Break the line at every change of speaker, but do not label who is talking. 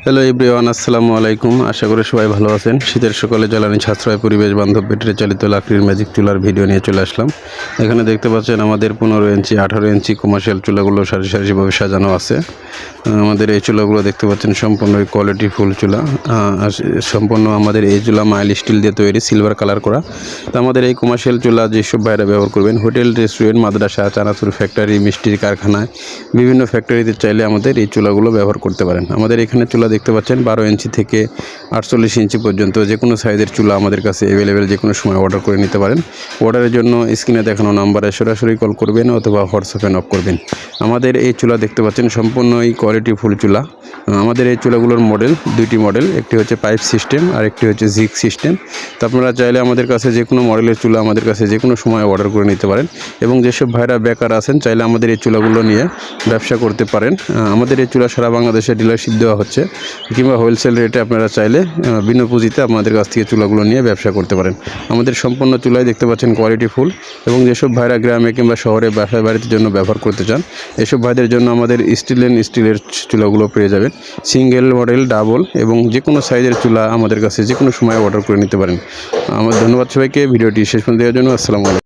Hello everyone, আসসালামু আলাইকুম। আশা করি সবাই ভালো আছেন। শীতের সকালে জ্বালানি সাশ্রয় পরিবেশ বান্ধব ব্যাটারি চালিত লাকড়ির ম্যাজিক চুলার ভিডিও নিয়ে চলে আসলাম। এখানে দেখতে পাচ্ছেন আমাদের 15 ইঞ্চি 18 ইঞ্চি কমার্শিয়াল চুলাগুলো সারি সারিভাবে সাজানো আছে। আমাদের এই চুলাগুলো দেখতে পাচ্ছেন সম্পূর্ণ কোয়ালিটি ফুল চুলা। সম্পূর্ণ আমাদের এই চুলা মাইল স্টিল দিয়ে তৈরি, সিলভার কালার করা। তো আমাদের এই কমার্শিয়াল চুলা যেসব বাইরে ব্যবহার করবেন, হোটেল, রেস্টুরেন্ট, মাদ্রাসা, চানাচুর ফ্যাক্টরি, মিষ্টির কারখানায়, বিভিন্ন ফ্যাক্টরিতে চাইলে আমাদের এই চুলাগুলো ব্যবহার করতে পারেন। আমাদের এখানে চুলা দেখতে পাচ্ছেন 12 ইঞ্চি থেকে 48 ইঞ্চি পর্যন্ত যে কোনো সাইজের চুলা আমাদের কাছে অ্যাভেলেবেল, যে কোনো সময় অর্ডার করে নিতে পারেন। অর্ডারের জন্য স্ক্রিনে দেখানো নাম্বারে সরাসরি কল করবেন অথবা হোয়াটসঅ্যাপে নক করবেন। আমাদের এই চুলা দেখতে পাচ্ছেন সম্পূর্ণই কোয়ালিটি ফুল চুলা। আমাদের এই চুলাগুলোর মডেল দুইটি মডেল, একটি হচ্ছে পাইপ সিস্টেম আর একটি হচ্ছে জিগ সিস্টেম। তো আপনারা চাইলে আমাদের কাছে যে কোনো মডেলের চুলা আমাদের কাছে যে কোনো সময় অর্ডার করে নিতে পারেন। এবং যেসব ভাইরা বেকার আছেন চাইলে আমাদের এই চুলাগুলো নিয়ে ব্যবসা করতে পারেন। আমাদের এই চুলা সারা বাংলাদেশে ডিলারশিপ দেওয়া হচ্ছে, কিংবা হোলসেল রেটে আপনারা চাইলে বিনা পুঁজিতে আপনাদের কাছ থেকে চুলাগুলো নিয়ে ব্যবসা করতে পারেন। আমাদের সম্পূর্ণ চুলাই দেখতে পাচ্ছেন কোয়ালিটি ফুল। এবং যেসব ভাইরা গ্রামে কিংবা শহরে বাসায় বাড়ির জন্য ব্যবহার করতে চান, এসব ভাইদের জন্য আমাদের স্টিলের চুলাগুলো পেয়ে যাবেন। সিঙ্গেল মডেল, ডাবল এবং যে কোনো সাইজের চুলা আমাদের কাছে যে কোনো সময় অর্ডার করে নিতে পারেন। আমার ধন্যবাদ সবাইকে ভিডিওটি শেষ পর্যন্ত দেওয়ার জন্য। আসসালামু আলাইকুম।